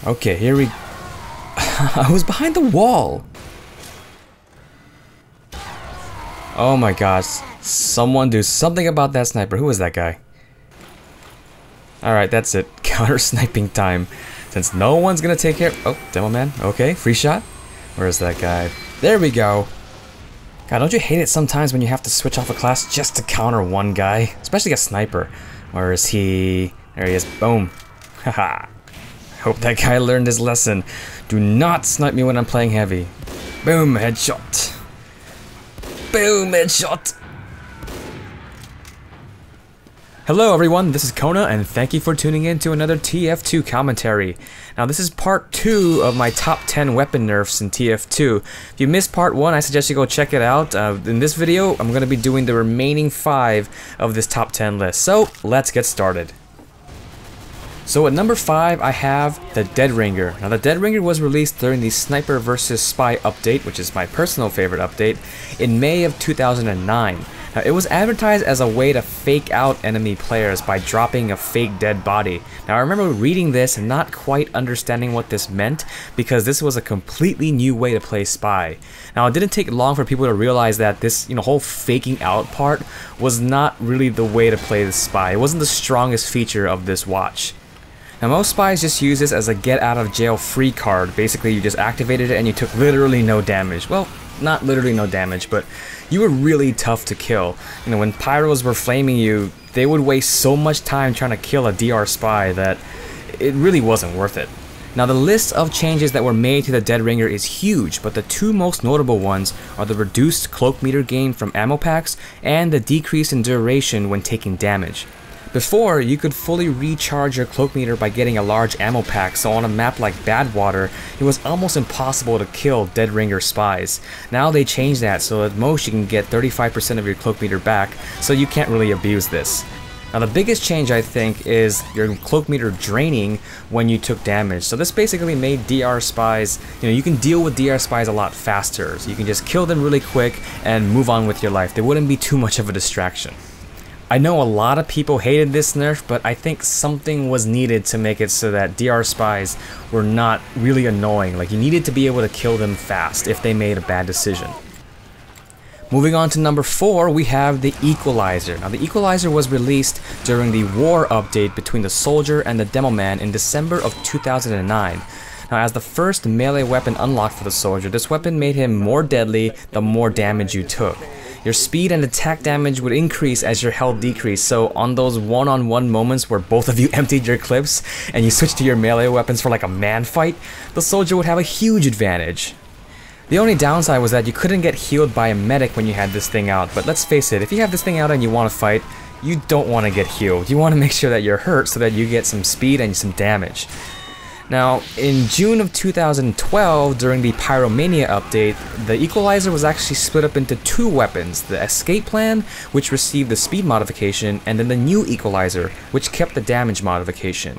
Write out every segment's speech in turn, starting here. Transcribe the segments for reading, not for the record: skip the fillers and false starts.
Okay, here we... I was behind the wall! Oh my gosh. Someone do something about that sniper. Who is that guy? Alright, that's it. Counter sniping time. Since no one's gonna take care... Oh, demo man. Okay, free shot. Where's that guy? There we go. God, don't you hate it sometimes when you have to switch off a class just to counter one guy? Especially a sniper. Where is he? There he is. Boom. Haha. Hope that guy learned his lesson. Do not snipe me when I'm playing heavy. Boom, headshot. Boom, headshot. Hello everyone, this is Kona, and thank you for tuning in to another TF2 commentary. Now this is part 2 of my top 10 weapon nerfs in TF2. If you missed part 1, I suggest you go check it out. In this video, I'm going to be doing the remaining 5 of this top 10 list. So, let's get started. So at number 5, I have the Dead Ringer. Now the Dead Ringer was released during the Sniper vs. Spy update, which is my personal favorite update, in May of 2009. Now, it was advertised as a way to fake out enemy players by dropping a fake dead body. Now I remember reading this and not quite understanding what this meant, because this was a completely new way to play Spy. Now it didn't take long for people to realize that this whole faking out part was not really the way to play the Spy. It wasn't the strongest feature of this watch. Now most spies just use this as a get out of jail free card. Basically you just activated it and you took literally no damage. Well, not literally no damage, but you were really tough to kill. When pyros were flaming you, they would waste so much time trying to kill a DR spy that it really wasn't worth it. Now the list of changes that were made to the Dead Ringer is huge, but the two most notable ones are the reduced cloak meter gain from ammo packs and the decrease in duration when taking damage. Before, you could fully recharge your cloak meter by getting a large ammo pack, so on a map like Badwater, it was almost impossible to kill Dead Ringer spies. Now they changed that, so at most you can get 35% of your cloak meter back, so you can't really abuse this. Now the biggest change I think is your cloak meter draining when you took damage. So this basically made DR spies, you can deal with DR spies a lot faster, so you can just kill them really quick and move on with your life. They wouldn't be too much of a distraction. I know a lot of people hated this nerf, but I think something was needed to make it so that DR spies were not really annoying. Like, you needed to be able to kill them fast if they made a bad decision. Moving on to number 4, we have the Equalizer. Now the Equalizer was released during the war update between the Soldier and the Demo Man in December of 2009. Now as the first melee weapon unlocked for the Soldier, this weapon made him more deadly the more damage you took. Your speed and attack damage would increase as your health decreased, so on those one-on-one moments where both of you emptied your clips and you switched to your melee weapons for like a man fight, the Soldier would have a huge advantage. The only downside was that you couldn't get healed by a medic when you had this thing out, but let's face it, if you have this thing out and you want to fight, you don't want to get healed. You want to make sure that you're hurt so that you get some speed and some damage. Now, in June of 2012, during the Pyromania update, the Equalizer was actually split up into 2 weapons, the Escape Plan, which received the speed modification, and then the new Equalizer, which kept the damage modification.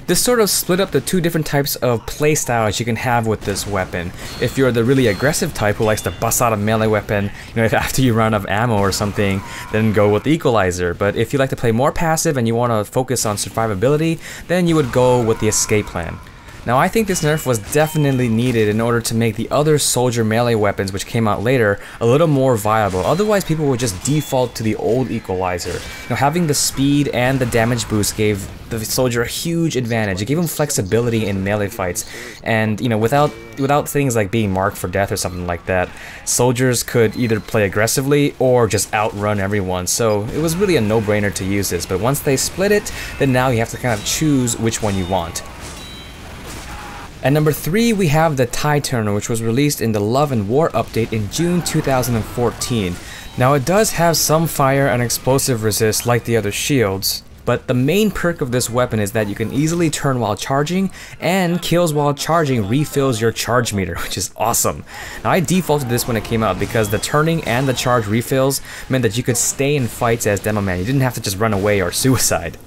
This sort of split up the 2 different types of playstyles you can have with this weapon. If you're the really aggressive type who likes to bust out a melee weapon, if after you run out of ammo or something, then go with the Equalizer. But if you like to play more passive and you want to focus on survivability, then you would go with the Escape Plan. Now I think this nerf was definitely needed in order to make the other Soldier melee weapons, which came out later, a little more viable. Otherwise people would just default to the old Equalizer. Having the speed and the damage boost gave the Soldier a huge advantage. It gave him flexibility in melee fights, and without things like being marked for death or something like that, soldiers could either play aggressively or just outrun everyone. So it was really a no-brainer to use this, but once they split it, then now you have to kind of choose which one you want. At number 3, we have the Tide Turner, which was released in the Love and War update in June 2014. Now it does have some fire and explosive resist like the other shields, but the main perk of this weapon is that you can easily turn while charging, and kills while charging refills your charge meter, which is awesome. Now I defaulted this when it came out because the turning and the charge refills meant that you could stay in fights as Demo Man. You didn't have to just run away or suicide.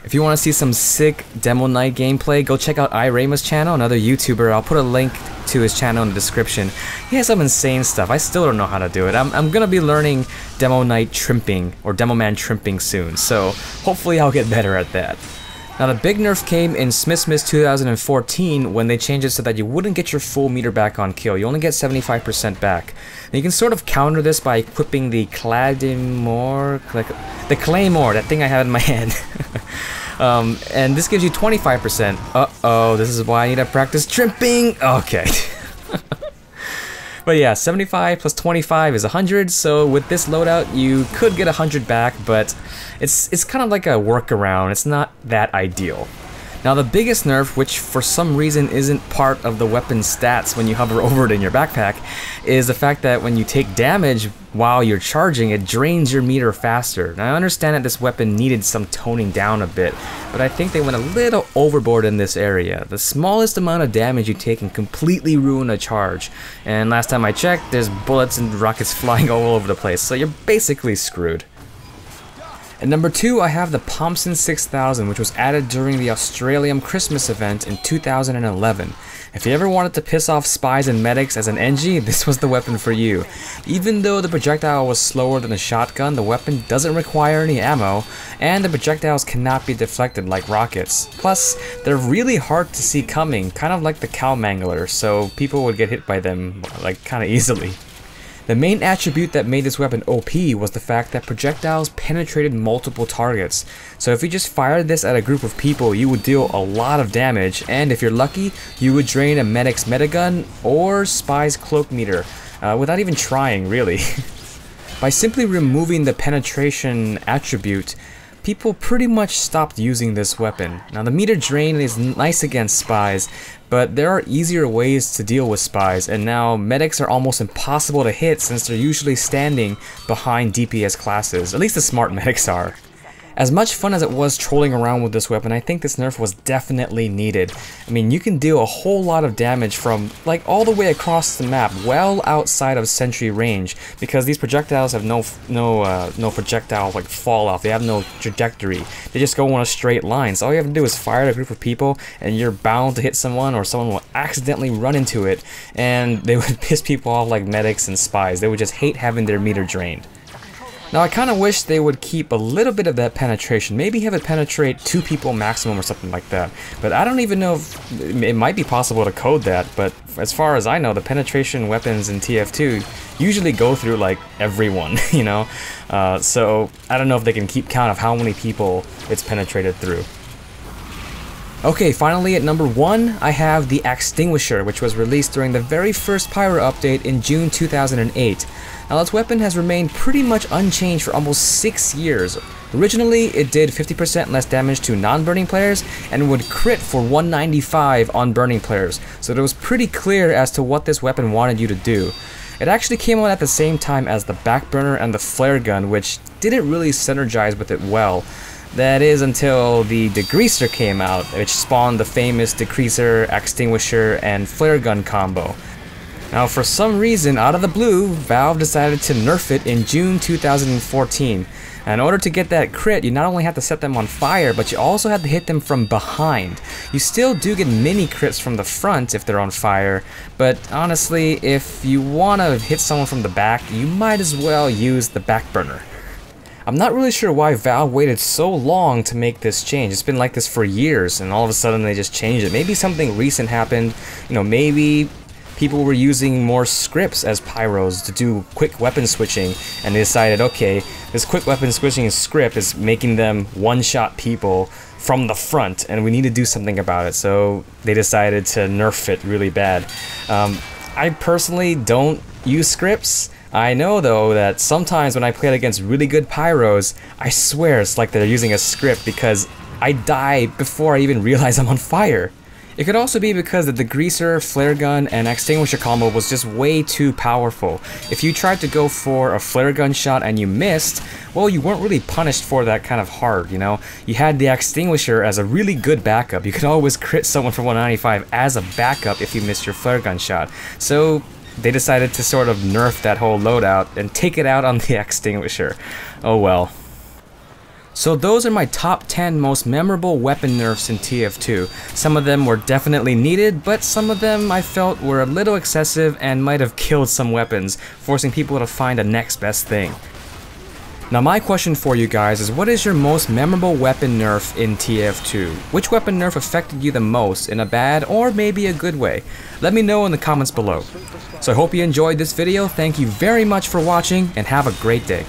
If you want to see some sick Demo Night gameplay, go check out iRayma's channel, another YouTuber. I'll put a link to his channel in the description. He has some insane stuff. I still don't know how to do it. I'm gonna be learning Demo Night trimping, or Demo Man trimping soon, so hopefully I'll get better at that. Now the big nerf came in Smithsmith 2014 when they changed it so that you wouldn't get your full meter back on kill. You only get 75% back. And you can sort of counter this by equipping the Claymore, the Claymore, that thing I have in my hand. And this gives you 25%. Uh-oh, this is why I need to practice tripping. Okay. But yeah, 75 plus 25 is 100, so with this loadout you could get 100 back, but it's kind of like a workaround. It's not that ideal. Now the biggest nerf, which for some reason isn't part of the weapon stats when you hover over it in your backpack, is the fact that when you take damage while you're charging, it drains your meter faster. Now I understand that this weapon needed some toning down a bit, but I think they went a little overboard in this area. The smallest amount of damage you take can completely ruin a charge, and last time I checked, there's bullets and rockets flying all over the place, so you're basically screwed. At number 2, I have the Pomson 6000, which was added during the Australian Christmas event in 2011. If you ever wanted to piss off spies and medics as an NG, this was the weapon for you. Even though the projectile was slower than a shotgun, the weapon doesn't require any ammo, and the projectiles cannot be deflected like rockets. Plus, they're really hard to see coming, kind of like the cow mangler, so people would get hit by them like kind of easily. The main attribute that made this weapon OP was the fact that projectiles penetrated multiple targets. So if you just fired this at a group of people, you would deal a lot of damage, and if you're lucky, you would drain a medic's metagun or spy's cloak meter, without even trying, really. By simply removing the penetration attribute, people pretty much stopped using this weapon. Now the meter drain is nice against spies, but there are easier ways to deal with spies, and now medics are almost impossible to hit since they're usually standing behind DPS classes, at least the smart medics are. As much fun as it was trolling around with this weapon, I think this nerf was definitely needed. I mean, you can deal a whole lot of damage from like all the way across the map, well outside of sentry range, because these projectiles have no projectile like fall off. They have no trajectory. They just go on a straight line. So all you have to do is fire at a group of people, and you're bound to hit someone, or someone will accidentally run into it, and they would piss people off like medics and spies. They would just hate having their meter drained. Now I kind of wish they would keep a little bit of that penetration, maybe have it penetrate 2 people maximum or something like that. But I don't even know if it might be possible to code that, but as far as I know, the penetration weapons in TF2 usually go through like everyone, you know? So I don't know if they can keep count of how many people it's penetrated through. Okay, finally at number 1, I have the Extinguisher, which was released during the very first Pyro update in June 2008. Now this weapon has remained pretty much unchanged for almost 6 years. Originally, it did 50% less damage to non-burning players and would crit for 195 on burning players, so it was pretty clear as to what this weapon wanted you to do. It actually came out at the same time as the backburner and the flare gun, which didn't really synergize with it well. That is until the Degreaser came out, which spawned the famous Decreaser, Extinguisher, and flare gun combo. Now for some reason, out of the blue, Valve decided to nerf it in June 2014. And in order to get that crit, you not only have to set them on fire, but you also have to hit them from behind. You still do get mini crits from the front if they're on fire, but honestly, if you want to hit someone from the back, you might as well use the backburner. I'm not really sure why Valve waited so long to make this change. It's been like this for years, and all of a sudden they just changed it. Maybe something recent happened, you know, maybe people were using more scripts as pyros to do quick weapon switching, and they decided, okay, this quick weapon switching script is making them one-shot people from the front, and we need to do something about it, so they decided to nerf it really bad. I personally don't use scripts. I know though that sometimes when I play it against really good pyros, I swear it's like they're using a script because I die before I even realize I'm on fire. It could also be because the Degreaser, flare gun, and extinguisher combo was just way too powerful. If you tried to go for a flare gun shot and you missed, well, you weren't really punished for that kind of hard, you know? You had the extinguisher as a really good backup. You could always crit someone for 195 as a backup if you missed your flare gun shot. So they decided to sort of nerf that whole loadout and take it out on the extinguisher. Oh well. So those are my top 10 most memorable weapon nerfs in TF2. Some of them were definitely needed, but some of them I felt were a little excessive and might have killed some weapons, forcing people to find a next best thing. Now my question for you guys is, what is your most memorable weapon nerf in TF2? Which weapon nerf affected you the most in a bad or maybe a good way? Let me know in the comments below. So I hope you enjoyed this video, thank you very much for watching, and have a great day.